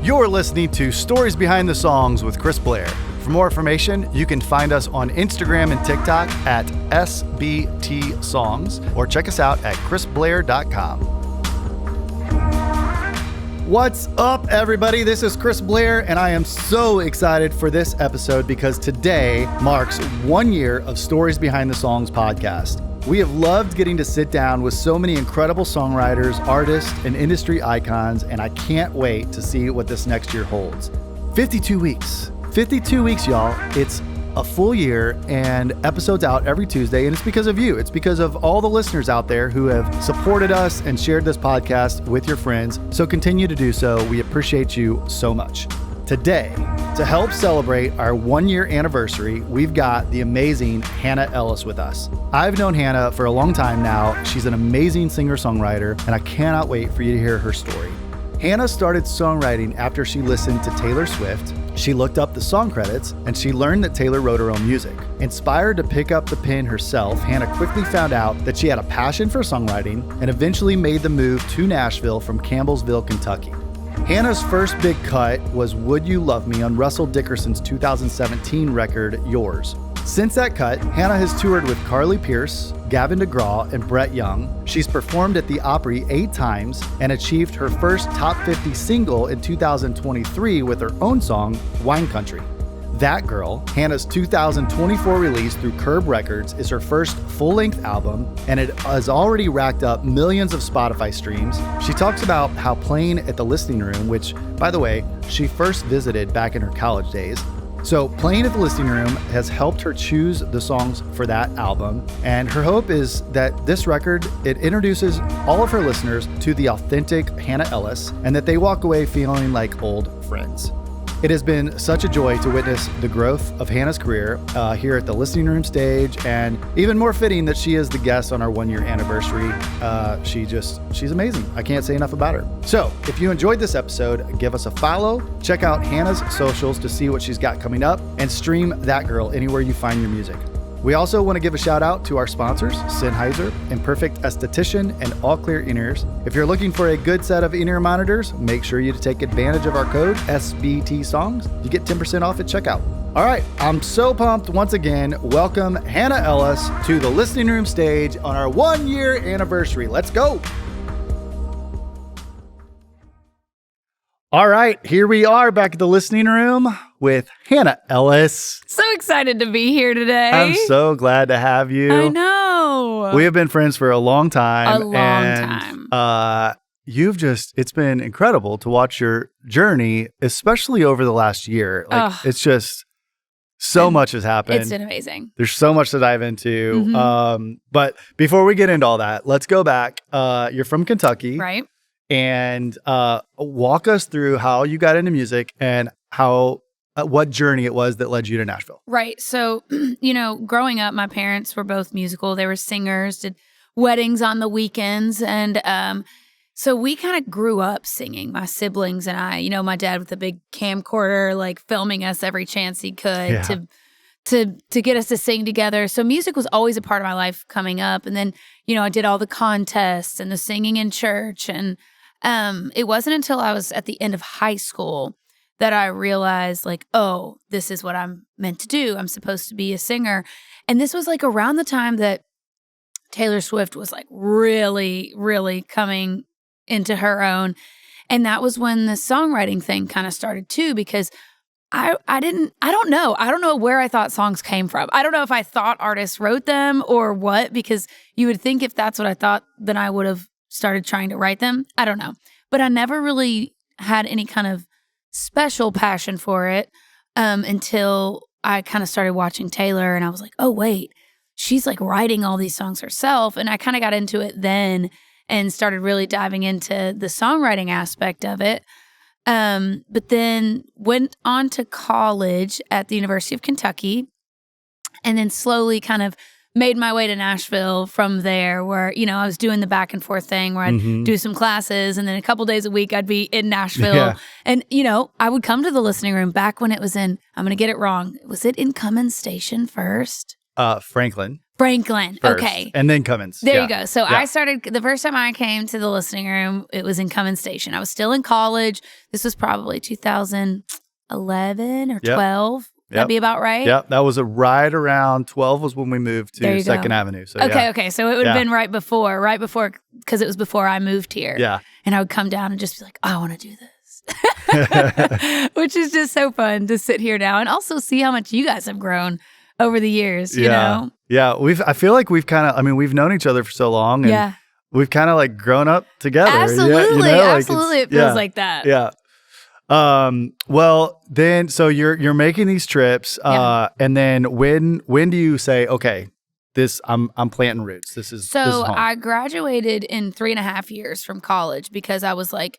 You're listening to Stories Behind the Songs with Chris Blair. For more information, you can find us on Instagram and TikTok at SBT Songs, or check us out at chrisblair.com. What's up, everybody? This is Chris Blair, and I am so excited for this episode because today marks 1 year of Stories Behind the Songs podcast. We have loved getting to sit down with so many incredible songwriters, artists, and industry icons, and I can't wait to see what this next year holds. 52 weeks. 52 weeks, y'all. It's a full year and episodes out every Tuesday, and it's because of you. It's because of all the listeners out there who have supported us and shared this podcast with your friends. So continue to do so. We appreciate you so much. Today, to help celebrate our 1 year anniversary, we've got the amazing Hannah Ellis with us. I've known Hannah for a long time now. She's an amazing singer-songwriter, and I cannot wait for you to hear her story. Hannah started songwriting after she listened to Taylor Swift. She looked up the song credits, and she learned that Taylor wrote her own music. Inspired to pick up the pen herself, Hannah quickly found out that she had a passion for songwriting and eventually made the move to Nashville from Campbellsville, Kentucky. Hannah's first big cut was Would You Love Me on Russell Dickerson's 2017 record, Yours. Since that cut, Hannah has toured with Carly Pearce, Gavin DeGraw, and Brett Young. She's performed at the Opry 8 times and achieved her first top 50 single in 2023 with her own song, Wine Country. That Girl, Hannah's 2024 release through Curb Records, is her first full-length album, and it has already racked up millions of Spotify streams. She talks about how playing at the listening room, which, by the way, she first visited back in her college days. So playing at the listening room has helped her choose the songs for that album, and her hope is that this record, it introduces all of her listeners to the authentic Hannah Ellis, and that they walk away feeling like old friends. It has been such a joy to witness the growth of Hannah's career here at the listening room stage, and even more fitting that she is the guest on our 1 year anniversary. She's amazing. I can't say enough about her. So if you enjoyed this episode, give us a follow, check out Hannah's socials to see what she's got coming up, and stream That Girl anywhere you find your music. We also want to give a shout out to our sponsors, Sennheiser, Imperfect Esthetician, and All Clear In-Ears. If you're looking for a good set of in-ear monitors, make sure you take advantage of our code SBT Songs. You get 10% off at checkout. All right, I'm so pumped once again. Welcome Hannah Ellis to the listening room stage on our 1 year anniversary. Let's go. All right, here we are back at the listening room with Hannah Ellis. So excited to be here today. I'm so glad to have you. I know. We have been friends for a long time. time. It's been incredible to watch your journey, especially over the last year. It's just so much has happened. It's been amazing. There's so much to dive into. Mm-hmm. But before we get into all that, let's go back. You're from Kentucky. Right. And walk us through how you got into music and what journey it was that led you to Nashville. Right. So, growing up, my parents were both musical. They were singers, did weddings on the weekends. And so we kind of grew up singing, my siblings and I. My dad with a big camcorder, like filming us every chance he could to get us to sing together. So music was always a part of my life coming up. And then, I did all the contests and the singing in church. And it wasn't until I was at the end of high school that I realized, this is what I'm meant to do. I'm supposed to be a singer. And this was around the time that Taylor Swift was really, really coming into her own. And that was when the songwriting thing kind of started too, because I don't know where I thought songs came from. I don't know if I thought artists wrote them or what, because you would think if that's what I thought, then I would have started trying to write them. I don't know. But I never really had any kind of special passion for it until I kind of started watching Taylor, and I was like, oh, wait, she's writing all these songs herself. And I kind of got into it then and started really diving into the songwriting aspect of it. But then went on to college at the University of Kentucky, and then slowly kind of made my way to Nashville from there, where, I was doing the back and forth thing where I'd do some classes, and then a couple days a week I'd be in Nashville. Yeah. And, I would come to the listening room back when it was in, I'm going to get it wrong. Was it in Cummins Station first? Franklin. Franklin. first, Okay. and then Cummins. There you go. So I started, the first time I came to the listening room, it was in Cummins Station. I was still in college. This was probably 2011 or 12. That'd be about right? Yep. That was right around 12 was when we moved to 2nd Avenue. So okay. So it would have been right before, because it was before I moved here. Yeah. And I would come down and just be like, oh, I want to do this. Which is just so fun to sit here now and also see how much you guys have grown over the years, you know? Yeah. I feel like we've kind of, I mean, we've known each other for so long and we've kind of like grown up together. Absolutely. Absolutely. It feels like that. Yeah. Well then, so you're making these trips, and then when do you say, okay, I'm planting roots. This is home. I graduated in 3.5 years from college because I was like,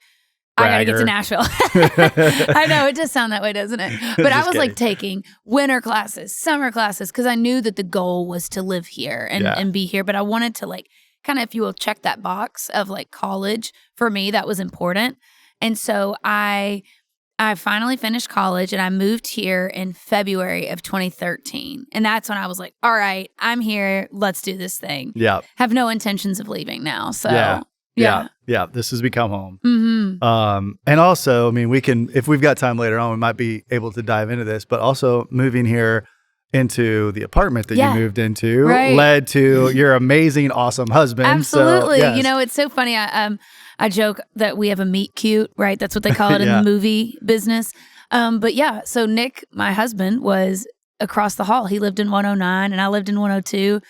I got to get to Nashville. I know it does sound that way, doesn't it? But I was like taking winter classes, summer classes, because I knew that the goal was to live here and be here. But I wanted to like kind of, if you will, check that box of like college. For me, that was important. And so I finally finished college and I moved here in February of 2013. And that's when I was like, all right, I'm here. Let's do this thing. Yeah. Have no intentions of leaving now. So yeah. This has become home. Mm-hmm. And also, I mean, we can, if we've got time later on, we might be able to dive into this, but also moving here into the apartment that you moved into led to your amazing, awesome husband. Absolutely. So, You know, it's so funny. I joke that we have a meet cute, right? That's what they call it in the movie business. But yeah, so Nick, my husband, was across the hall. He lived in 109 and I lived in 102.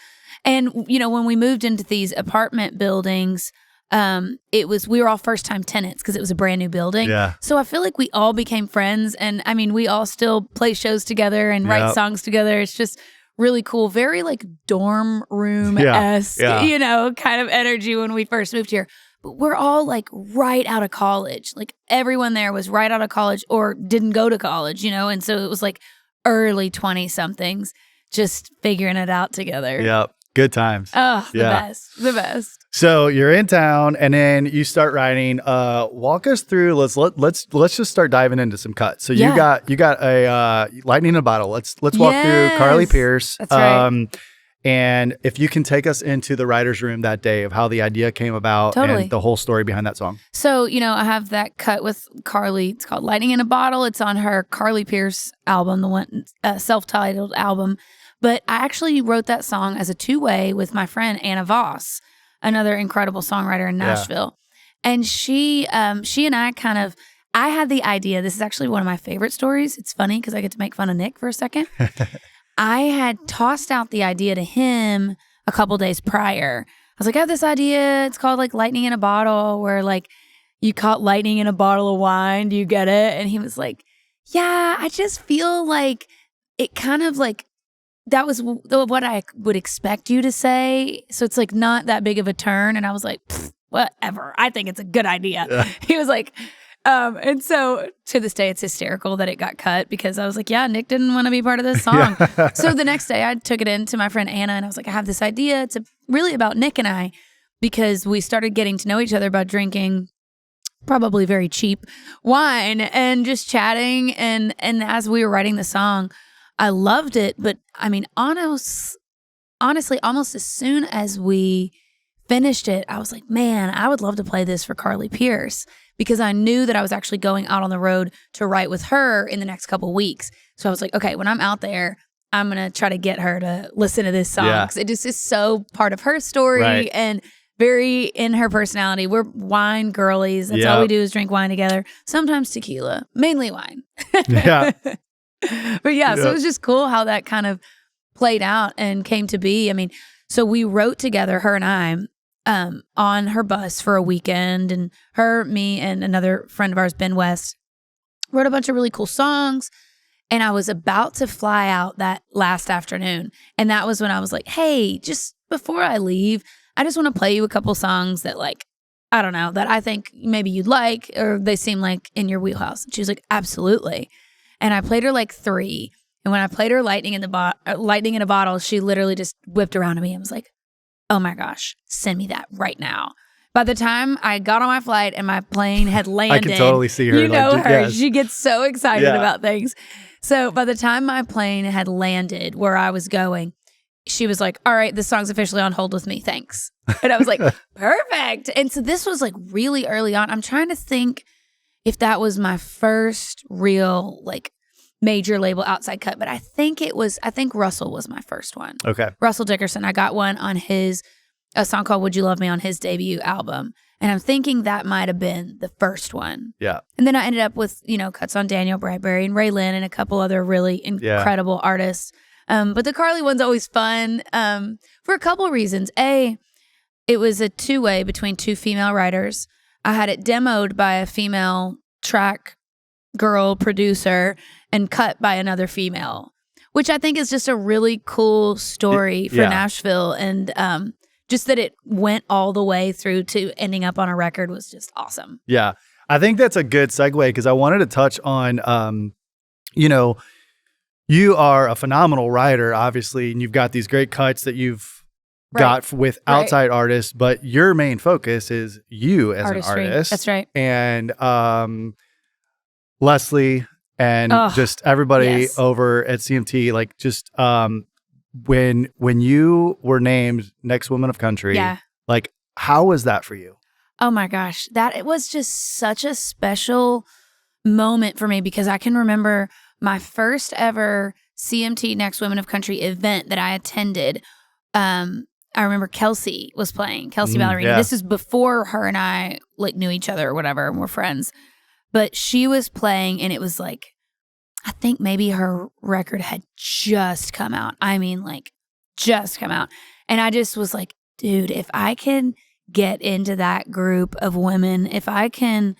And, you know, when we moved into these apartment buildings, we were all first time tenants because it was a brand new building. Yeah. So I feel like we all became friends. And I mean, we all still play shows together and write songs together. It's just really cool. Very like dorm room-esque, you know, kind of energy when we first moved here. But we're all like right out of college. Like everyone there was right out of college or didn't go to college, you know? And so it was like early 20-somethings just figuring it out together. Yep. Good times. Oh, the best. So you're in town and then you start writing. Walk us through, let's just start diving into some cuts. So you got a lightning in a bottle. Let's walk through Carly Pearce. That's right. And if you can take us into the writer's room that day of how the idea came about and the whole story behind that song. So, you know, I have that cut with Carly. It's called Lightning in a Bottle. It's on her Carly Pearce album, the one self-titled album. But I actually wrote that song as a two-way with my friend Anna Voss, another incredible songwriter in Nashville. And she and I I had the idea. This is actually one of my favorite stories. It's funny because I get to make fun of Nick for a second. I had tossed out the idea to him a couple days prior. I was like, I have this idea. It's called like Lightning in a Bottle, where like you caught lightning in a bottle of wine. Do you get it? And he was like, yeah, I just feel like it kind of like, that was what I would expect you to say. So it's like not that big of a turn. And I was like, whatever. I think it's a good idea. Yeah. He was like, and so to this day, it's hysterical that it got cut because I was like, yeah, Nick didn't want to be part of this song. So the next day I took it in to my friend Anna and I was like, I have this idea. It's really about Nick and I because we started getting to know each other about drinking probably very cheap wine and just chatting. And as we were writing the song, I loved it. But I mean, honestly, almost as soon as we finished it, I was like, man, I would love to play this for Carly Pearce because I knew that I was actually going out on the road to write with her in the next couple weeks. So I was like, okay, when I'm out there, I'm going to try to get her to listen to this song because it just is so part of her story and very in her personality. We're wine girlies. That's all we do is drink wine together. Sometimes tequila, mainly wine. But so it was just cool how that kind of played out and came to be. I mean, so we wrote together, her and I, on her bus for a weekend, and her, me, and another friend of ours, Ben West, wrote a bunch of really cool songs. And I was about to fly out that last afternoon. And that was when I was like, hey, just before I leave, I just want to play you a couple songs that like, I don't know, that I think maybe you'd like, or they seem like in your wheelhouse. And she was like, absolutely. And I played her like 3. And when I played her Lightning in a Bottle, she literally just whipped around to me and was like, oh my gosh, send me that right now. By the time I got on my flight and my plane had landed. I can totally see her. You know her. Yes. She gets so excited about things. So by the time my plane had landed where I was going, she was like, all right, this song's officially on hold with me. Thanks. And I was like, perfect. And so this was like really early on. I'm trying to think if that was my first real like major label outside cut, but I think Russell was my first one. Okay. Russell Dickerson. I got one on a song called Would You Love Me on his debut album. And I'm thinking that might have been the first one. Yeah. And then I ended up with, cuts on Daniel Bradbury and Ray Lynn and a couple other really incredible artists. But the Carly one's always fun for a couple of reasons. A, it was a two-way between two female writers. I had it demoed by a female track girl producer and cut by another female, which I think is just a really cool story for Nashville. And just that it went all the way through to ending up on a record was just awesome. Yeah. I think that's a good segue because I wanted to touch on, you are a phenomenal writer, obviously, and you've got these great cuts that you've got with outside artists, but your main focus is you as Artistry. an artist. That's right. And Leslie and just everybody over at CMT, like just when you were named Next Woman of Country, like how was that for you? Oh my gosh, it was just such a special moment for me because I can remember my first ever CMT Next Women of Country event that I attended. I remember Kelsey was playing, Kelsey Ballerini. Yeah. This is before her and I like knew each other or whatever and were friends. But she was playing and it was like, I think maybe her record had just come out. I mean, like just come out. And I just was like, dude, if I can get into that group of women, if I can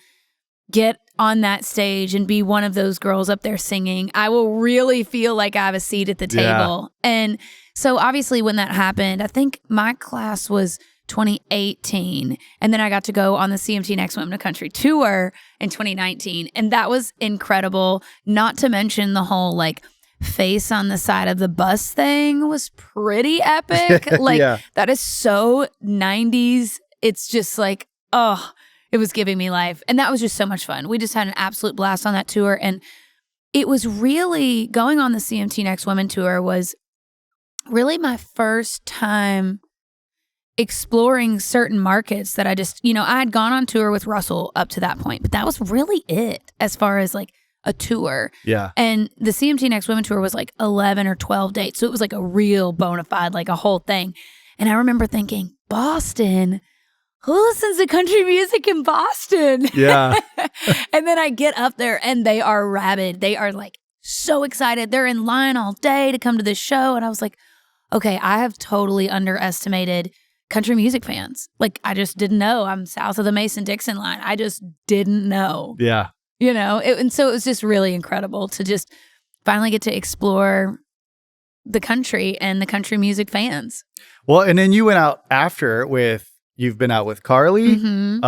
get on that stage and be one of those girls up there singing, I will really feel like I have a seat at the table. And so obviously when that happened, I think my class was 2018. And then I got to go on the CMT Next Women of Country tour in 2019. And that was incredible. Not to mention the whole like face on the side of the bus thing was pretty epic. That is so 90s. It's just like, it was giving me life. And that was just so much fun. We just had an absolute blast on that tour. And it was really, going on the CMT Next Women tour was really my first time exploring certain markets that I just, I had gone on tour with Russell up to that point, but that was really it as far as like a tour. Yeah. And the CMT Next Women tour was like 11 or 12 dates. So it was like a real bona fide, like a whole thing. And I remember thinking, Boston, who listens to country music in Boston? Yeah. And then I get up there and they are rabid. They are like so excited. They're in line all day to come to this show. And I was like, okay, I have totally underestimated country music fans. Like, I just didn't know. I'm south of the Mason-Dixon line. I just didn't know. Yeah. And so it was just really incredible to just finally get to explore the country and the country music fans. Well, and then you went out after you've been out with Carly, Gavin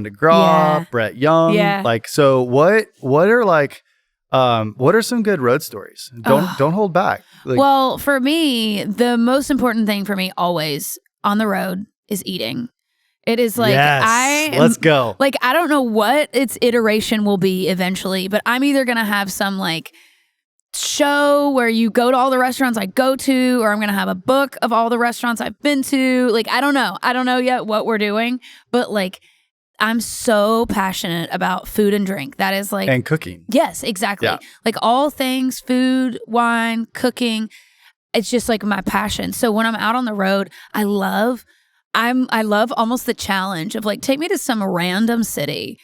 DeGraw, Brett Young. Yeah. Like, so what are some good road stories? Don't hold back. Like, well, for me, the most important thing for me always on the road is eating. It is like, let's go. Like, I don't know what its iteration will be eventually, but I'm either going to have some like show where you go to all the restaurants I go to, or I'm going to have a book of all the restaurants I've been to. Like, I don't know yet what we're doing, but like, I'm so passionate about food and drink. That is like... And cooking. Yes, exactly. Yeah. Like all things, food, wine, cooking. It's just like my passion. So when I'm out on the road, I love almost the challenge of like, take me to some random city,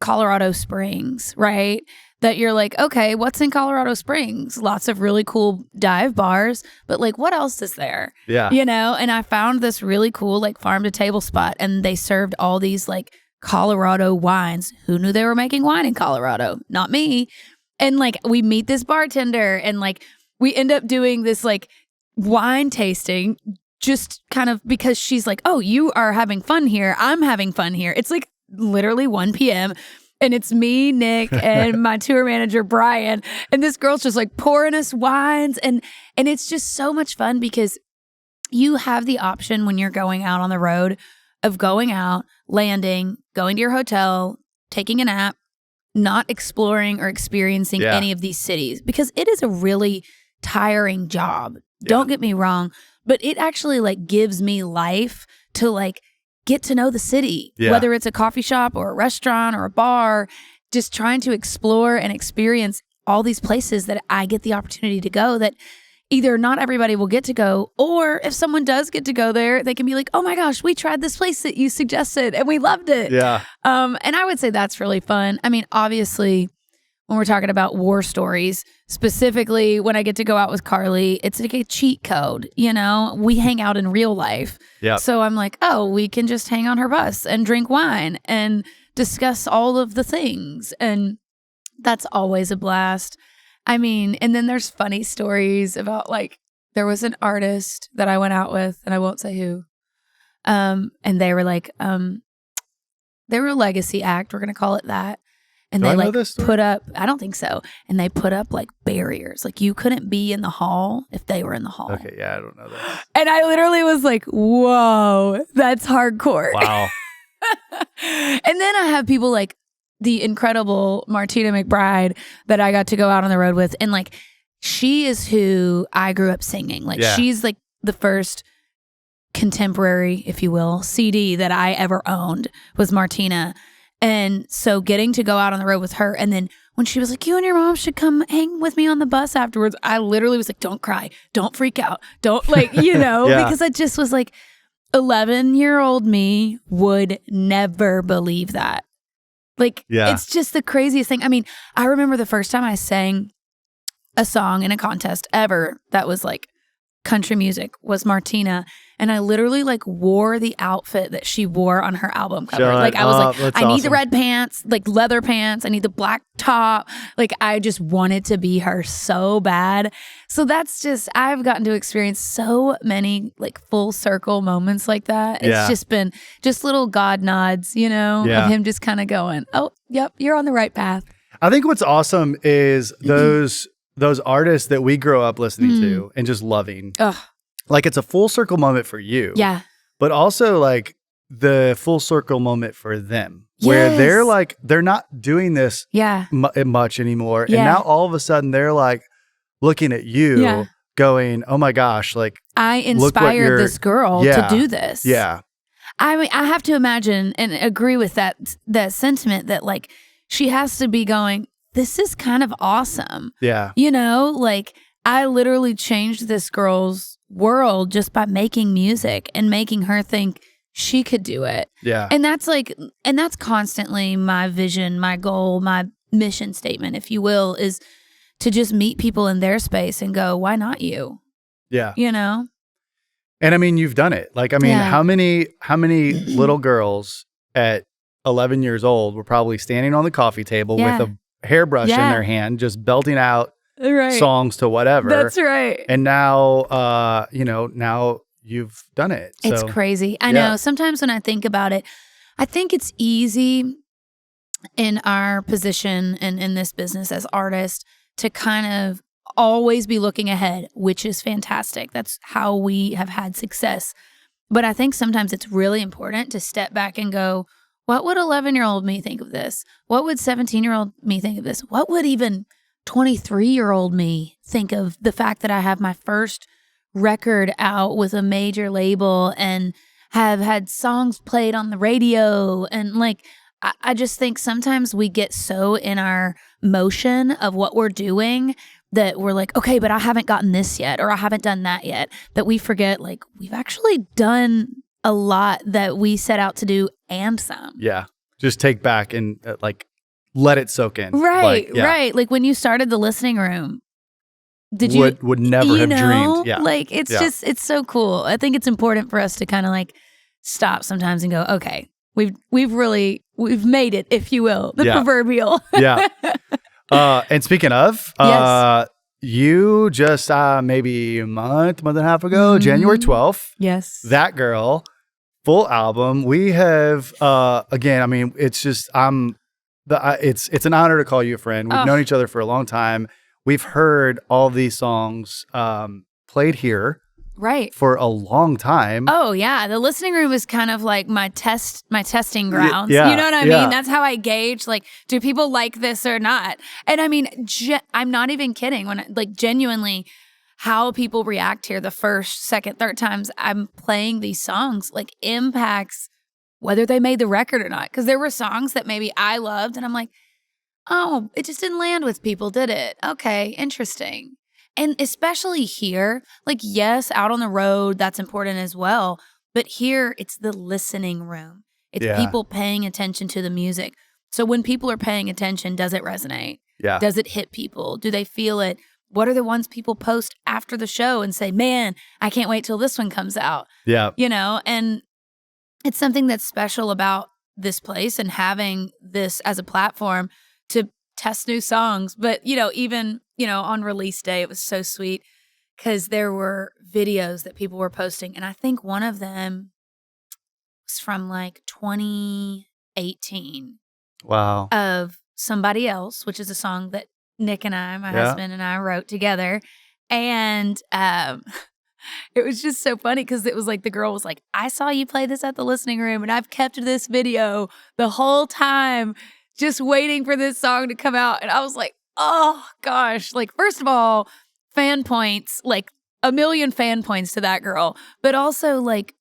Colorado Springs, right? That you're like, okay, what's in Colorado Springs? Lots of really cool dive bars, but like, what else is there? Yeah. And I found this really cool like farm to table spot, and they served all these like Colorado wines. Who knew they were making wine in Colorado? Not me. And like, we meet this bartender and like, we end up doing this like wine tasting just kind of because she's like, oh, you are having fun here. I'm having fun here. It's like literally 1 p.m. And it's me, Nick, and my tour manager, Brian. And this girl's just like pouring us wines. And it's just so much fun because you have the option when you're going out on the road of going out, landing, going to your hotel, taking a nap, not exploring or experiencing any of these cities, because it is a really tiring job Don't get me wrong, but it actually like gives me life to like get to know the city, whether it's a coffee shop or a restaurant or a bar, just trying to explore and experience all these places that I get the opportunity to go that either not everybody will get to go, or if someone does get to go there, they can be like, oh my gosh, we tried this place that you suggested and we loved it. Yeah. And I would say that's really fun. I mean, obviously, when we're talking about war stories, specifically when I get to go out with Carly, it's like a cheat code, you know? We hang out in real life. Yeah. So I'm like, oh, we can just hang on her bus and drink wine and discuss all of the things. And that's always a blast. I mean, and then there's funny stories about like, there was an artist that I went out with, and I won't say who. And they were like, they were a legacy act, we're going to call it that. And they like put up, I don't think so. And they put up like barriers. Like you couldn't be in the hall if they were in the hall. Okay, yeah, I don't know that. And I literally was like, whoa, that's hardcore. Wow. And then I have people like the incredible Martina McBride that I got to go out on the road with. And like, she is who I grew up singing. Like she's like the first contemporary, if you will, CD that I ever owned was Martina. And so getting to go out on the road with her, and then when she was like, you and your mom should come hang with me on the bus afterwards, I literally was like, don't cry, don't freak out, don't like, you know, because I just was like, 11-year-old me would never believe that. Like, it's just the craziest thing. I mean, I remember the first time I sang a song in a contest ever that was like country music was Martina. And I literally like wore the outfit that she wore on her album cover. Like I was like, I need the red pants, like leather pants. I need the black top. Like I just wanted to be her so bad. So that's just, I've gotten to experience so many like full circle moments like that. It's just been just little God nods, you know, of him just kind of going, oh, yep, you're on the right path. I think what's awesome is those artists that we grow up listening to and just loving. Like it's a full circle moment for you. Yeah. But also like the full circle moment for them where they're like, they're not doing this much anymore. And now all of a sudden they're like looking at you going, oh my gosh, like I inspired this girl to do this. Yeah. I mean, I have to imagine and agree with that sentiment that like she has to be going, this is kind of awesome. Yeah. You know, like I literally changed this girl's world just by making music and making her think she could do it. Yeah. And that's like, and that's constantly my vision, my goal, my mission statement, if you will, is to just meet people in their space and go, why not you? Yeah. You know? And I mean, you've done it. Like, I mean, how many little girls at 11 years old were probably standing on the coffee table with a hairbrush in their hand, just belting out songs to whatever. That's right. And now, you know, now you've done it. So, it's crazy. I know. Sometimes when I think about it, I think it's easy in our position and in this business as artists to kind of always be looking ahead, which is fantastic. That's how we have had success. But I think sometimes it's really important to step back and go, what would 11-year-old me think of this? What would 17-year-old me think of this? What would even 23-year-old me think of the fact that I have my first record out with a major label and have had songs played on the radio? And like, I just think sometimes we get so in our motion of what we're doing that we're like, okay, but I haven't gotten this yet, or I haven't done that yet, that we forget like we've actually done a lot that we set out to do and some. Yeah. Just take back and like let it soak in. Right. Like, right. Like when you started the listening room, did you would never have dreamed. Yeah. Like it's just, it's so cool. I think it's important for us to kind of like stop sometimes and go, okay, we've made it, if you will, the proverbial. Yeah. And speaking of, you just maybe a month and a half ago, January 12th. Yes. That Girl, full album. We have, again, I mean, it's just, it's an honor to call you a friend. We've known each other for a long time. We've heard all these songs played here. Right. For a long time. Oh, yeah. The listening room is kind of like my testing grounds. Yeah, you know what I mean? That's how I gauge, like, do people like this or not? And I mean, I'm not even kidding. When, like, genuinely, how people react here the first, second, third times I'm playing these songs like impacts whether they made the record or not. Because there were songs that maybe I loved and I'm like, oh, it just didn't land with people, did it? Okay, interesting. And especially here, like, yes, out on the road, that's important as well. But here, it's the listening room. It's people paying attention to the music. So when people are paying attention, does it resonate? Yeah. Does it hit people? Do they feel it? What are the ones people post after the show and say, man, I can't wait till this one comes out? Yeah. You know, and it's something that's special about this place and having this as a platform to test new songs. But, you know, even, you know, on release day, it was so sweet because there were videos that people were posting. And I think one of them was from like 2018. Wow. Of Somebody Else, which is a song that Nick and I, my husband and I, wrote together. And it was just so funny because it was like the girl was like, I saw you play this at the listening room and I've kept this video the whole time just waiting for this song to come out. And I was like, oh gosh, like, first of all, fan points, like a million fan points to that girl. But also like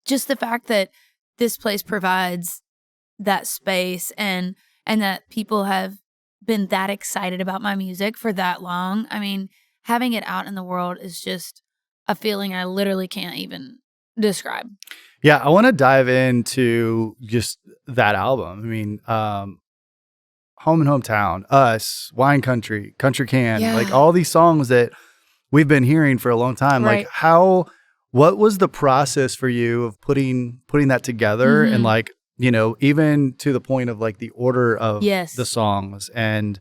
just the fact that this place provides that space and that people have been that excited about my music for that long. I mean, having it out in the world is just a feeling I literally can't even describe. Yeah, I want to dive into just that album. I mean, Home and Hometown, Us, Wine Country, Country Can, like all these songs that we've been hearing for a long time. Right. Like what was the process for you of putting that together and like, you know, even to the point of like the order of the songs and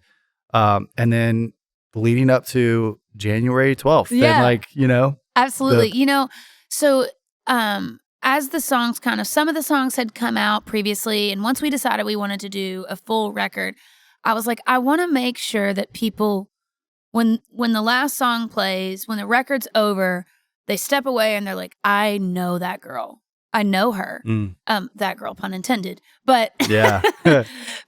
then leading up to January 12th. Yeah. And like, you know. Absolutely. You know, so as the songs some of the songs had come out previously, and once we decided we wanted to do a full record, I was like, I want to make sure that people, when the last song plays, when the record's over, they step away and they're like, I know that girl. I know her. That girl, pun intended. But yeah.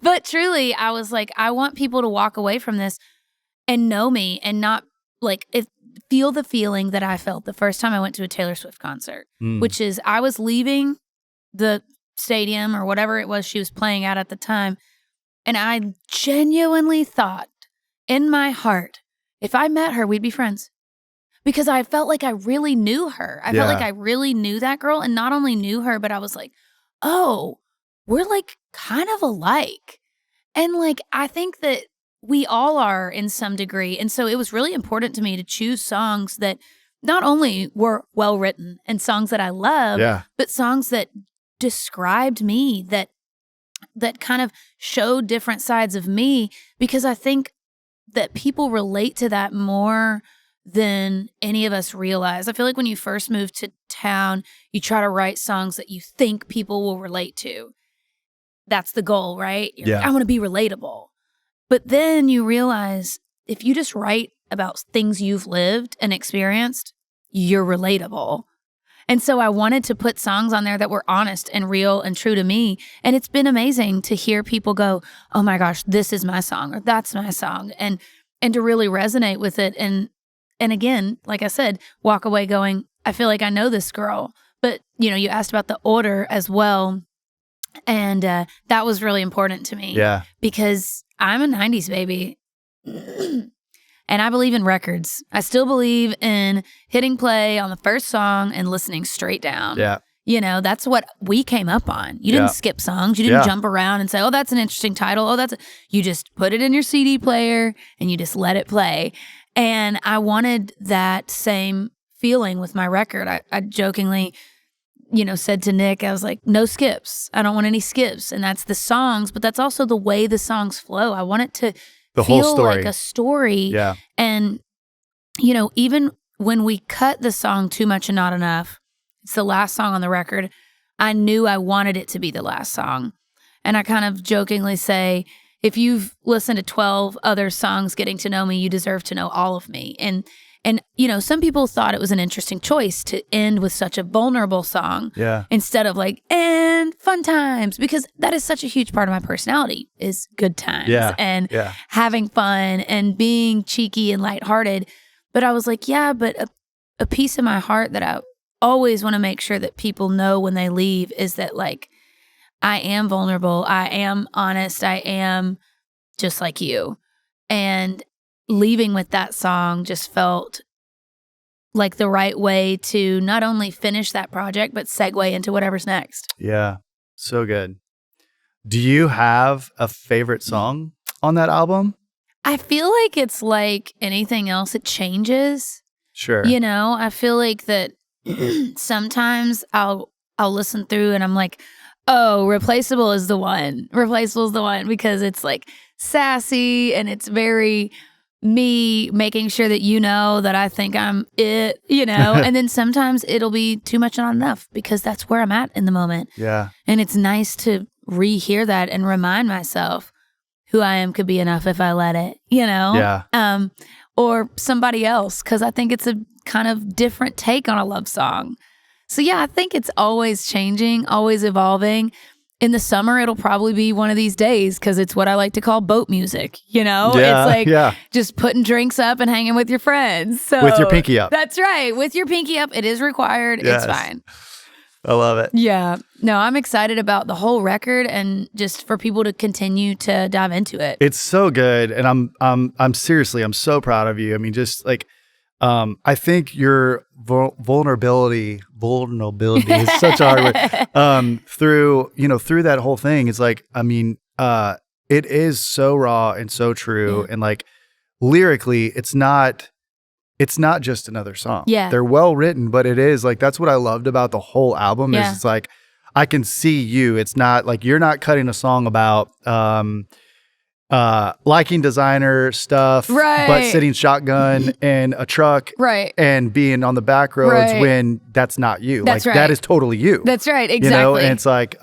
But truly, I was like, I want people to walk away from this and know me and not like feel the feeling that I felt the first time I went to a Taylor Swift concert, which is I was leaving the stadium or whatever it was she was playing at the time. And I genuinely thought in my heart, if I met her, we'd be friends. Because I felt like I really knew her. I felt like I really knew that girl, and not only knew her, but I was like, oh, we're like kind of alike. And like, I think that we all are in some degree. And so it was really important to me to choose songs that not only were well written and songs that I love, but songs that described me, that kind of showed different sides of me, because I think that people relate to that more than any of us realize. I feel like when you first move to town, you try to write songs that you think people will relate to. That's the goal, right? You're like, I want to be relatable. But then you realize if you just write about things you've lived and experienced, you're relatable. And so I wanted to put songs on there that were honest and real and true to me. And it's been amazing to hear people go, oh my gosh, this is my song, or that's my song. And to really resonate with it. And again, like I said, walk away going, I feel like I know this girl. But, you know, you asked about the order as well. And that was really important to me. Yeah. Because I'm a 90s baby. And I believe in records. I still believe in hitting play on the first song and listening straight down. Yeah. You know, that's what we came up on. You didn't skip songs. You didn't jump around and say, oh, that's an interesting title. Oh, you just put it in your CD player and you just let it play. And I wanted that same feeling with my record. I jokingly, you know, said to Nick, I was like, no skips. I don't want any skips. And that's the songs, but that's also the way the songs flow. I want it to feel whole story. Like a story. Yeah. And, you know, even when we cut the song Too Much and Not Enough, it's the last song on the record, I knew I wanted it to be the last song. And I kind of jokingly say, if you've listened to 12 other songs getting to know me, you deserve to know all of me. And you know, some people thought it was an interesting choice to end with such a vulnerable song instead of like, and fun times, because that is such a huge part of my personality is good times and having fun and being cheeky and lighthearted. But I was like, yeah, but a piece of my heart that I always want to make sure that people know when they leave is that like, I am vulnerable. I am honest. I am just like you. And leaving with that song just felt like the right way to not only finish that project, but segue into whatever's next. Yeah. So good. Do you have a favorite song on that album? I feel like it's like anything else. It changes. Sure. You know, I feel like that sometimes I'll listen through and I'm like, oh, Replaceable is the one. Replaceable is the one because it's like sassy and it's very me making sure that you know that I think I'm it, you know? And then sometimes it'll be too much and not enough because that's where I'm at in the moment. Yeah. And it's nice to rehear that and remind myself who I am could be enough if I let it, you know? Yeah. Or somebody else, because I think it's a kind of different take on a love song. So yeah, I think it's always changing, always evolving. In the summer, it'll probably be One of These Days because it's what I like to call boat music, you know? Yeah, it's like just putting drinks up and hanging with your friends. So with your pinky up. That's right. With your pinky up, it is required. Yes. It's fine. I love it. Yeah. No, I'm excited about the whole record and just for people to continue to dive into it. It's so good. And I'm seriously, I'm so proud of you. I mean, just like, I think your vulnerability is such a hard word. Through that whole thing, it's like, I mean, it is so raw and so true. And like lyrically, it's not just another song. Yeah. They're well written, but it is like, that's what I loved about the whole album is it's like, I can see you. It's not like you're not cutting a song about, liking designer stuff, but sitting shotgun in a truck and being on the back roads when that's not you. That's like that is totally you. That's right. Exactly. You know, and it's like,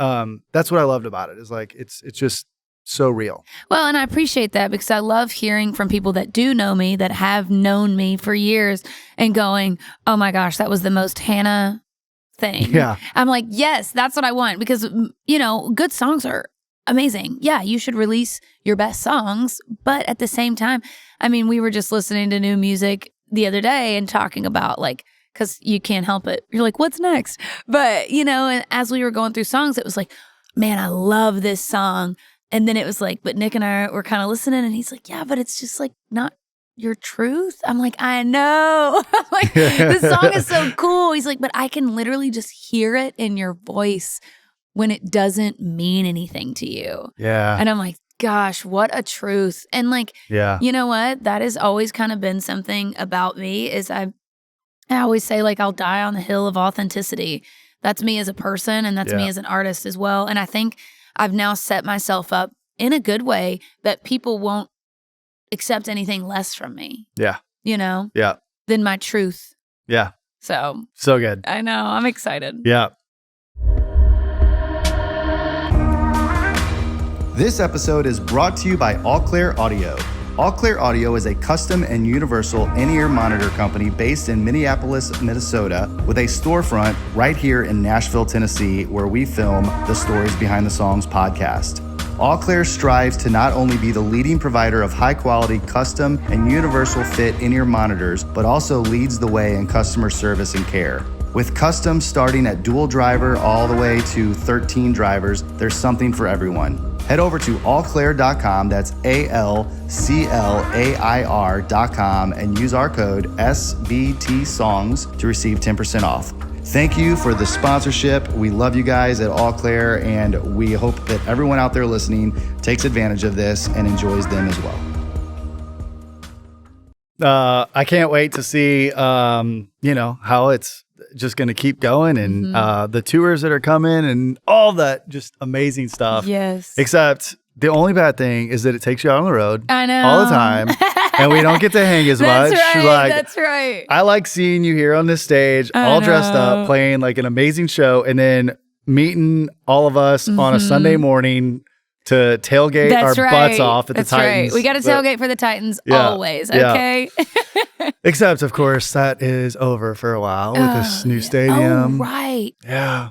that's what I loved about it. Is like, it's just so real. Well, and I appreciate that because I love hearing from people that do know me, that have known me for years and going, oh my gosh, that was the most Hannah thing. Yeah. I'm like, yes, that's what I want because, you know, good songs are amazing. Yeah, you should release your best songs. But at the same time, I mean, we were just listening to new music the other day and talking about like, because you can't help it. You're like, what's next? But, you know, and as we were going through songs, it was like, man, I love this song. And then it was like, but Nick and I were kind of listening and he's like, yeah, but it's just like not your truth. I'm like, I know. I'm like, this song is so cool. He's like, but I can literally just hear it in your voice when it doesn't mean anything to you. Yeah. And I'm like, gosh, what a truth. And like, you know what? That has always kind of been something about me is I always say like, I'll die on the hill of authenticity. That's me as a person and that's me as an artist as well. And I think I've now set myself up in a good way that people won't accept anything less from me. Yeah. You know? Yeah. Than my truth. Yeah. So good. I know. I'm excited. Yeah. This episode is brought to you by All Clear Audio. All Clear Audio is a custom and universal in-ear monitor company based in Minneapolis, Minnesota, with a storefront right here in Nashville, Tennessee, where we film the Stories Behind the Songs podcast. All Clear strives to not only be the leading provider of high-quality custom and universal fit in-ear monitors, but also leads the way in customer service and care. With customs starting at dual driver all the way to 13 drivers, there's something for everyone. Head over to allclair.com, that's ALCLAIR.com, and use our code SBTSongs to receive 10% off. Thank you for the sponsorship. We love you guys at All Clear, and we hope that everyone out there listening takes advantage of this and enjoys them as well. I can't wait to see, how it's just going to keep going and the tours that are coming and all that just amazing stuff. Yes. Except the only bad thing is that it takes you out on the road I know. all the time and we don't get to hang as much. That's right. I like seeing you here on this stage all dressed up, playing like an amazing show and then meeting all of us on a Sunday morning to tailgate butts off at the Titans. Right. We got to tailgate for the Titans always, okay? Except, of course, that is over for a while with this new stadium. Oh, right. Yeah.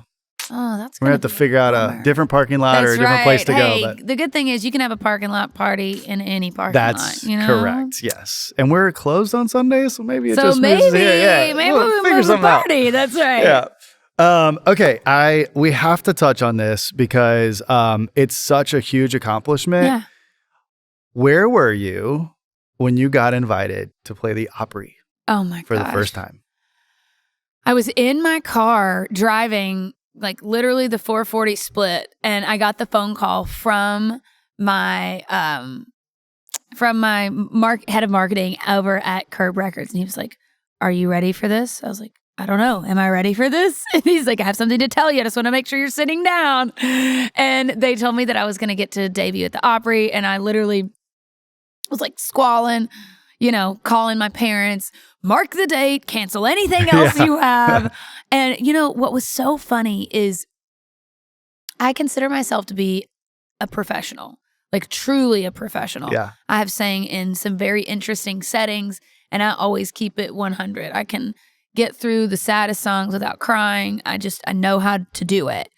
Oh, that's We're going to have to figure out a different parking lot or a different place to go. But the good thing is you can have a parking lot party in any parking lot. That's correct. Yes. And we're closed on Sundays, so maybe moves here. Yeah. Maybe we'll figure something out. That's right. Yeah. Okay. We have to touch on this because it's such a huge accomplishment. Yeah. Where were you when you got invited to play the Opry? Oh my gosh. For the first time. I was in my car driving like literally the 440 split, and I got the phone call from my head of marketing over at Curb Records, and he was like, "Are you ready for this?" I was like, "I don't know. Am I ready for this?" And he's like, "I have something to tell you. I just want to make sure you're sitting down." And they told me that I was going to get to debut at the Opry, and I literally was like squalling, calling my parents, mark the date, cancel anything else you have. And what was so funny is I consider myself to be a professional, like truly a professional. Yeah. I have sang in some very interesting settings, and I always keep it 100. I can get through the saddest songs without crying. I know how to do it.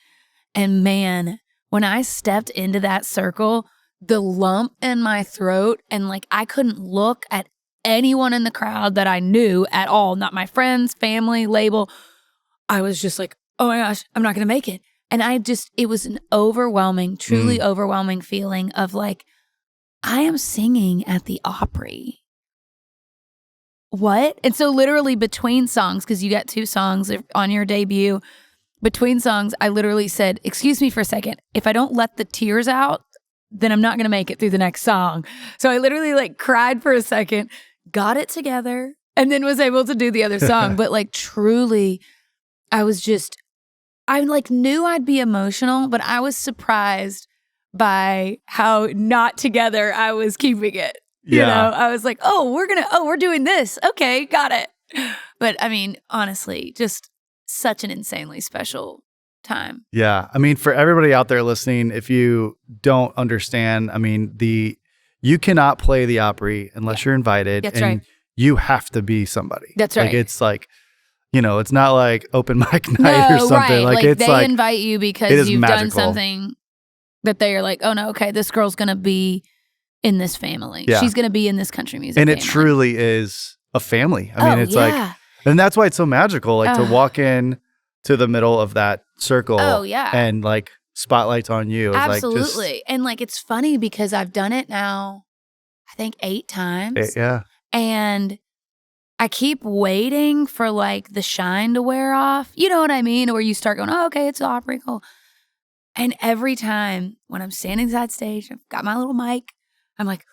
And man, when I stepped into that circle, the lump in my throat, and like I couldn't look at anyone in the crowd that I knew at all, not my friends, family, label. I was just like, oh my gosh, I'm not going to make it. And it was an overwhelming, truly overwhelming feeling of like, I am singing at the Opry. What? And so literally between songs, because you got 2 songs on your debut, between songs, I literally said, excuse me for a second. If I don't let the tears out, then I'm not going to make it through the next song. So I literally like cried for a second, got it together, and then was able to do the other song. But like truly, I like knew I'd be emotional, but I was surprised by how not together I was keeping it. I was like, we're doing this. Okay, got it. But I mean, honestly, just such an insanely special time. Yeah. I mean, for everybody out there listening, if you don't understand, I mean, you cannot play the Opry unless you're invited. That's right. You have to be somebody. That's right. Like, it's like, it's not like open mic night or something. Right. Like it's they invite you because you've magical. done something that they are like, oh no, okay, this girl's going to be in this family. Yeah. She's going to be in this country music and family. It truly is a family. I mean, it's like, and that's why it's so magical, like to walk in to the middle of that circle. Oh yeah. And like spotlights on you. Absolutely. And like, it's funny because I've done it now, I think 8 times. Yeah. And I keep waiting for like the shine to wear off. You know what I mean? Where you start going, oh, okay, it's Opry, cool. And every time when I'm standing side stage, I've got my little mic, I'm like,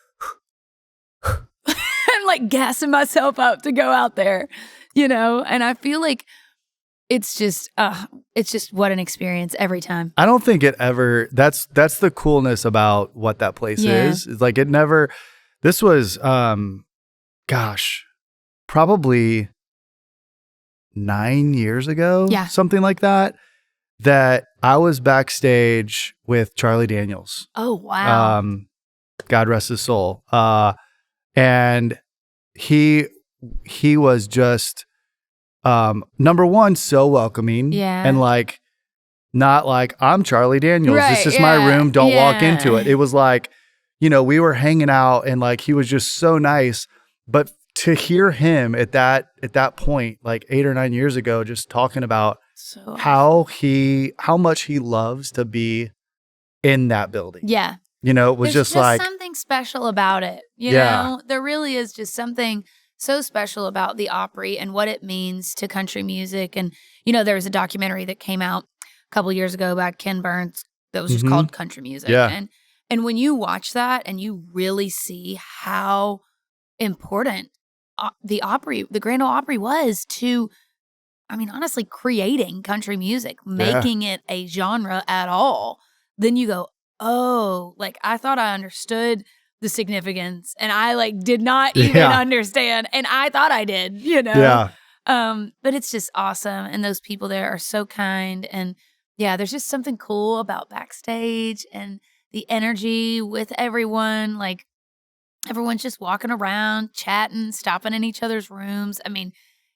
I'm like gassing myself up to go out there, and I feel like it's just what an experience every time. I don't think it ever, that's the coolness about what that place is. It's like this was, probably 9 years ago, something like that I was backstage with Charlie Daniels. Oh, wow. God rest his soul. And he was just, number one, so welcoming. Yeah. And like, not like, I'm Charlie Daniels. Right, this is my room. Don't walk into it. It was like, we were hanging out and like, he was just so nice. But to hear him at that point, like 8 or 9 years ago, just talking about how much he loves to be in that building. Yeah. It was There's just like something special about it. You know, there really is just something so special about the Opry and what it means to country music. And, there was a documentary that came out a couple years ago by Ken Burns that was just called Country Music. Yeah. And when you watch that and you really see how important the Grand Ole Opry was to, I mean, honestly, creating country music, making it a genre at all, then you go, oh, like I thought I understood the significance and I like did not even understand. And I thought I did, Yeah. But it's just awesome. And those people there are so kind. And there's just something cool about backstage and the energy with everyone. Like everyone's just walking around, chatting, stopping in each other's rooms. I mean,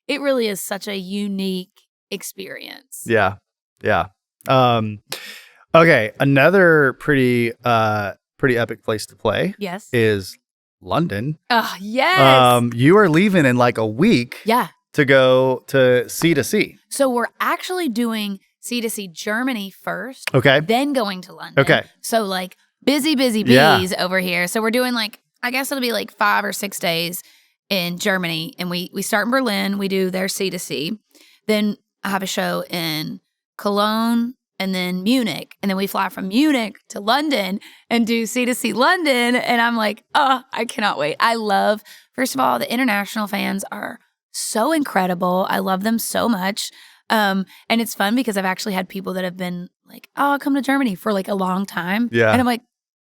it really is such a unique experience. Yeah. Yeah. Okay, another pretty epic place to play Yes. is London. Oh, yes. You are leaving in like a week. Yeah. To go to C2C. So we're actually doing C2C Germany first. Okay. Then going to London. Okay. So like busy bees over here. So we're doing like, I guess it'll be like 5 or 6 days in Germany. And we start in Berlin. We do their C2C. Then I have a show in Cologne and then Munich. And then we fly from Munich to London and do C2C London. And I'm like, oh, I cannot wait. I love, first of all, the international fans are so incredible. I love them so much. And it's fun because I've actually had people that have been like, oh, I'll come to Germany for like a long time. Yeah. And I'm like,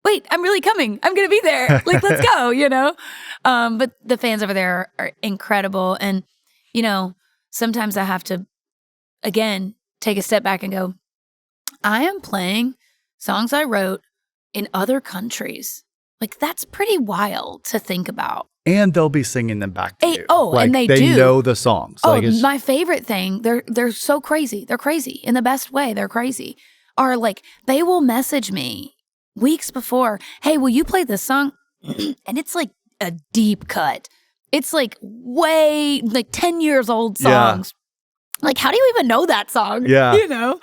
wait, I'm really coming. I'm going to be there. Like, let's go, you know? But the fans over there are incredible. And, you know, sometimes I have to, again, take a step back and go, I am playing songs I wrote in other countries. Like, that's pretty wild to think about. And they'll be singing them back to you. Oh, like, and they do. They know the songs. Oh, like my favorite thing, they're so crazy. They're crazy in the best way. They're crazy. Are like, they will message me weeks before, hey, will you play this song? And it's like a deep cut. It's like way, like 10 years old songs. Yeah. Like, how do you even know that song? Yeah. You know?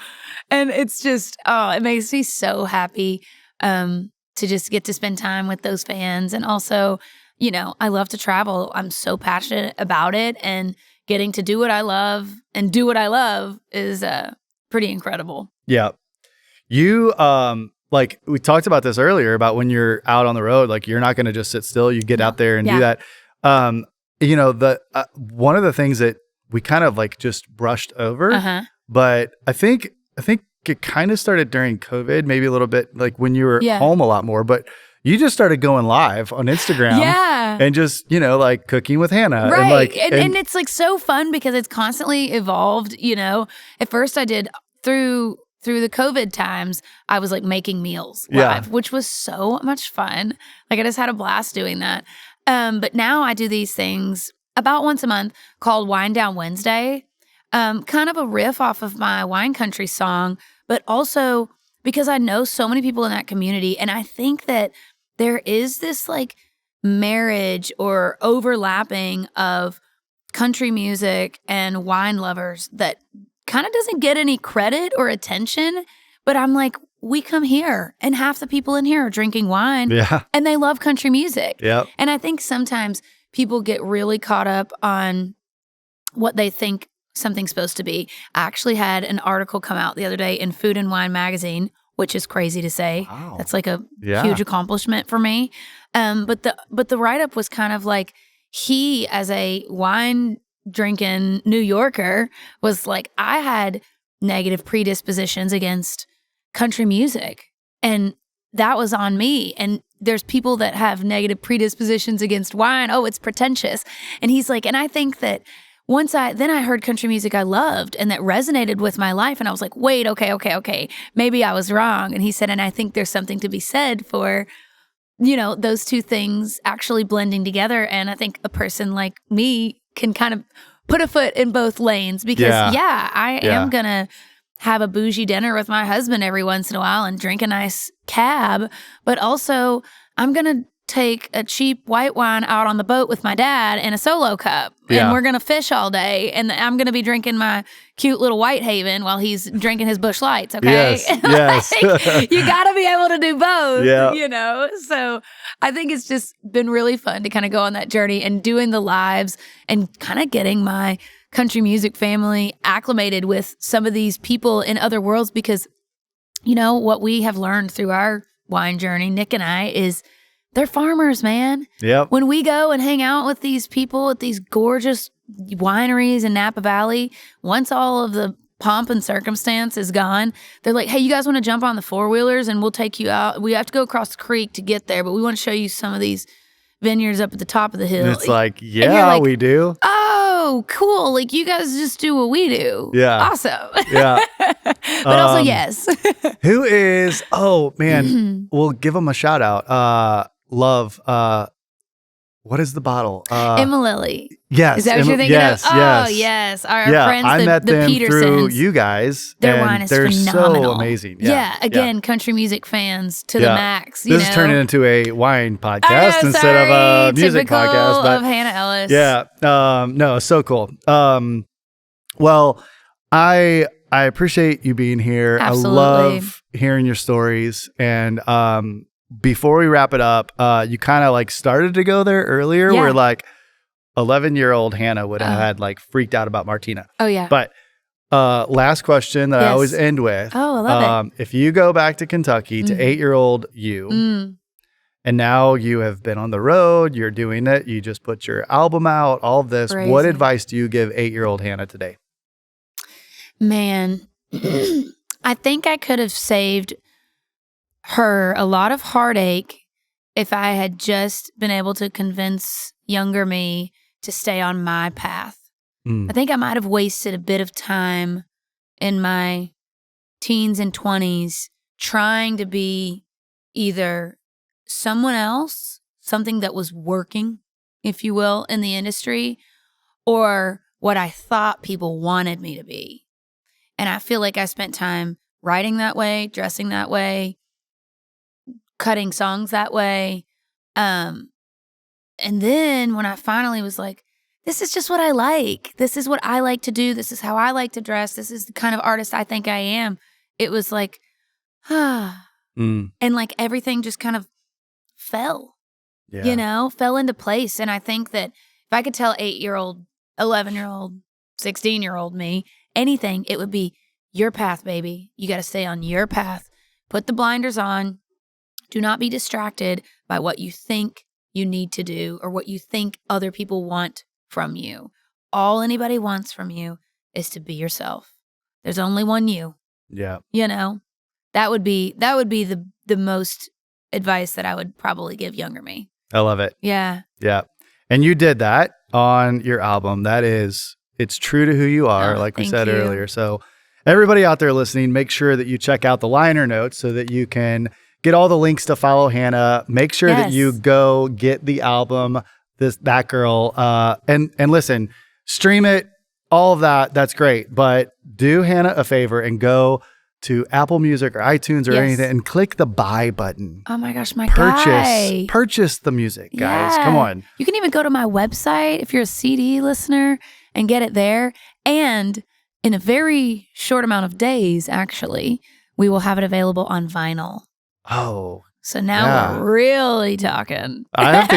And it's just, oh, it makes me so happy to just get to spend time with those fans. And also, you know, I love to travel. I'm so passionate about it, and getting to do what I love and do what I love is pretty incredible. Yeah. You, like we talked about this earlier about when you're out on the road, like you're not going to just sit still. You get out there and do that. You know, the one of the things that we kind of like just brushed over, but I think it kind of started during COVID, maybe a little bit like when you were home a lot more, but you just started going live on Instagram and just, you know, like cooking with Hannah. Right. And, like, and it's like so fun because it's constantly evolved, you know. At first I did through the COVID times, I was like making meals live, which was so much fun. Like I just had a blast doing that. But now I do these things about once a month called Wine Down Wednesday. Kind of a riff off of my Wine Country song, but also because I know so many people in that community. And I think that there is this like marriage or overlapping of country music and wine lovers that kind of doesn't get any credit or attention. But I'm like, we come here and half the people in here are drinking wine and they love country music. Yep. And I think sometimes people get really caught up on what they think something's supposed to be. I actually had an article come out the other day in Food and Wine magazine, which is crazy to say. Wow. That's like a huge accomplishment for me. But the write-up was kind of like, he, as a wine drinking New Yorker, was like, I had negative predispositions against country music, and that was on me. And there's people that have negative predispositions against wine. Oh, it's pretentious. And he's like, and I think that then I heard country music I loved and that resonated with my life. And I was like, wait, okay. Maybe I was wrong. And he said, and I think there's something to be said for, you know, those two things actually blending together. And I think a person like me can kind of put a foot in both lanes because I am going to have a bougie dinner with my husband every once in a while and drink a nice cab. But also I'm going to take a cheap white wine out on the boat with my dad in a solo cup, and we're gonna fish all day, and I'm gonna be drinking my cute little Whitehaven while he's drinking his Busch Lights. Okay, yes. Like, you gotta be able to do both. You know. So I think it's just been really fun to kind of go on that journey and doing the lives and kind of getting my country music family acclimated with some of these people in other worlds, because you know what we have learned through our wine journey, Nick and I, is they're farmers, man. Yep. When we go and hang out with these people at these gorgeous wineries in Napa Valley, once all of the pomp and circumstance is gone, they're like, hey, you guys want to jump on the four-wheelers and we'll take you out. We have to go across the creek to get there, but we want to show you some of these vineyards up at the top of the hill. And it's like, like, we do. Oh, cool. Like, you guys just do what we do. Yeah. Awesome. Yeah. But also, yes. Who is, oh, man, we'll give them a shout out. Love, what is the bottle? Emma Lily. Yes. Is that what you're thinking of? Oh, yes. Our friends, I met them Petersons. through you guys. Their wine is they're phenomenal. So amazing. Again, country music fans to the max. This is turning into a wine podcast instead of a music podcast. But of Hannah Ellis. Yeah. No, so cool. Well, I appreciate you being here. Absolutely. I love hearing your stories. And before we wrap it up, you kind of like started to go there earlier where like 11-year-old Hannah would have had like freaked out about Martina. Oh, yeah. But last question that I always end with. Oh, I love it. If you go back to Kentucky to 8-year-old you, and now you have been on the road, you're doing it, you just put your album out, all of this. Crazy. What advice do you give 8-year-old Hannah today? Man, I think I could have saved her a lot of heartache if I had just been able to convince younger me to stay on my path. I think I might have wasted a bit of time in my teens and 20s trying to be either someone else, something that was working, if you will, in the industry, or what I thought people wanted me to be. And I feel like I spent time writing that way, dressing that way, cutting songs that way. And then when I finally was like, this is just what I like. This is what I like to do. This is how I like to dress. This is the kind of artist I think I am. It was like, and like everything just kind of fell, fell into place. And I think that if I could tell 8-year-old, 11-year-old, 16-year-old me anything, it would be your path, baby. You got to stay on your path. Put the blinders on. Do not be distracted by what you think you need to do or what you think other people want from you. All anybody wants from you is to be yourself. There's only one you. Yeah. That would be the most advice that I would probably give younger me. I love it. Yeah. Yeah. And you did that on your album. It's true to who you are, like we said earlier. So everybody out there listening, make sure that you check out the liner notes so that you can get all the links to follow Hannah. Make sure that you go get the album, That Girl, and listen, stream it, all of that. That's great. But do Hannah a favor and go to Apple Music or iTunes or anything and click the buy button. Oh my gosh, my guy. Purchase the music, guys. Come on. You can even go to my website if you're a CD listener and get it there. And in a very short amount of days, actually, we will have it available on vinyl. Oh. So now we're really talking. I have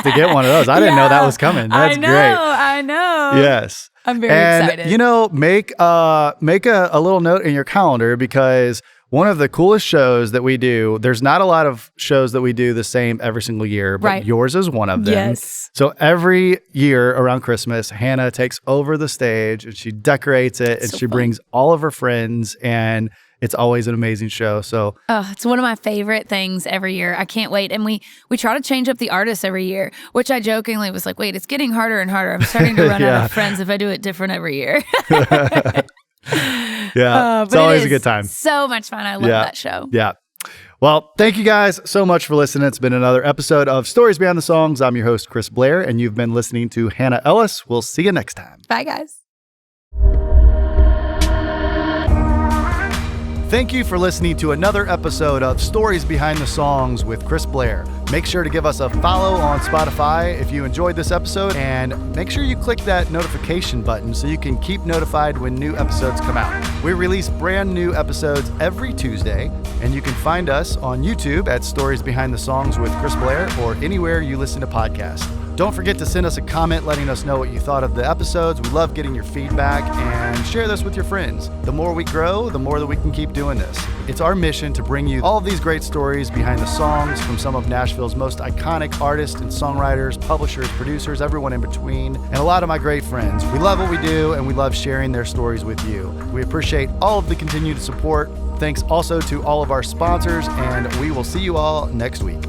to get one of those. I didn't know that was coming. That's great. I know. Yes. I'm very excited. Make a little note in your calendar because one of the coolest shows that we do, there's not a lot of shows that we do the same every single year, but yours is one of them. Yes. So every year around Christmas, Hannah takes over the stage and she decorates it and she brings all of her friends and it's always an amazing show. So it's one of my favorite things every year. I can't wait. And we try to change up the artists every year, which I jokingly was like, wait, it's getting harder and harder. I'm starting to run out of friends if I do it different every year. It's always a good time. So much fun. I love that show. Yeah. Well, thank you guys so much for listening. It's been another episode of Stories Behind the Songs. I'm your host, Chris Blair, and you've been listening to Hannah Ellis. We'll see you next time. Bye, guys. Thank you for listening to another episode of Stories Behind the Songs with Chris Blair. Make sure to give us a follow on Spotify if you enjoyed this episode, and make sure you click that notification button so you can keep notified when new episodes come out. We release brand new episodes every Tuesday, and you can find us on YouTube at Stories Behind the Songs with Chris Blair or anywhere you listen to podcasts. Don't forget to send us a comment letting us know what you thought of the episodes. We love getting your feedback, and share this with your friends. The more we grow, the more that we can keep doing this. It's our mission to bring you all of these great stories behind the songs from some of Nashville's most iconic artists and songwriters, publishers, producers, everyone in between, and a lot of my great friends. We love what we do, and we love sharing their stories with you. We appreciate all of the continued support. Thanks also to all of our sponsors, and we will see you all next week.